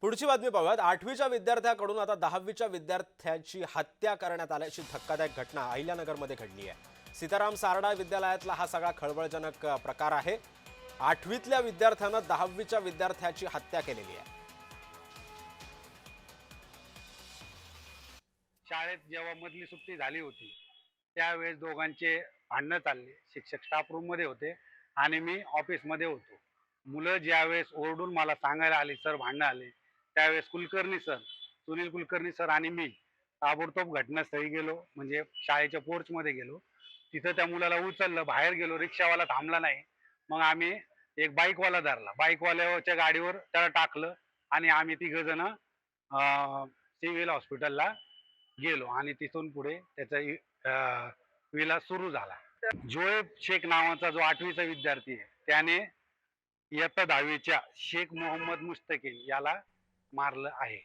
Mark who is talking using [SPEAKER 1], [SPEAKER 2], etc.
[SPEAKER 1] पुढची बातमी पाहूयात। 8वीच्या विद्यार्थ्याकडून आता 10वीच्या विद्यार्थ्याची हत्या करण्यात आल्याची धक्कादायक घटना अहिल्यानगरमध्ये घडली आहे। सीताराम सारडा विद्यालयातला हा सगळा खळबळजनक प्रकार आहे। 8वीतल्या विद्यार्थ्यानं 10वीच्या विद्यार्थ्याची हत्या केलेली आहे।
[SPEAKER 2] शाळेत जेव्हा मधली सुट्टी झाली होती त्यावेळेस दोघांचे भांडणं चालले। शिक्षक स्टाफ रूम मध्ये होते आणि मी ऑफिस मध्ये होतो। मुलं ज्यावेळेस ओरडून मला सांगायला आली सर भांडणं आले, त्यावेळेस सुनील कुलकर्णी सर आणि मी ताबडतोब घटनास्थळी गेलो, म्हणजे शाळेच्या पोर्च मध्ये गेलो। तिथं त्या मुलाला उचललं, बाहेर गेलो, रिक्षावाला थांबला नाही। मग आम्ही एक बाईकवाला धरला, बाईकवाल्याच्या गाडीवर त्याला टाकलं आणि आम्ही तिघ जण सिव्हिल हॉस्पिटलला गेलो आणि तिथून पुढे त्याचा विलास सुरू झाला। जोएब शेख नावाचा जो 8वीचा विद्यार्थी आहे त्याने इयत्ता 10वीच्या शेख मोहम्मद मुस्तकीम याला मारलं आहे।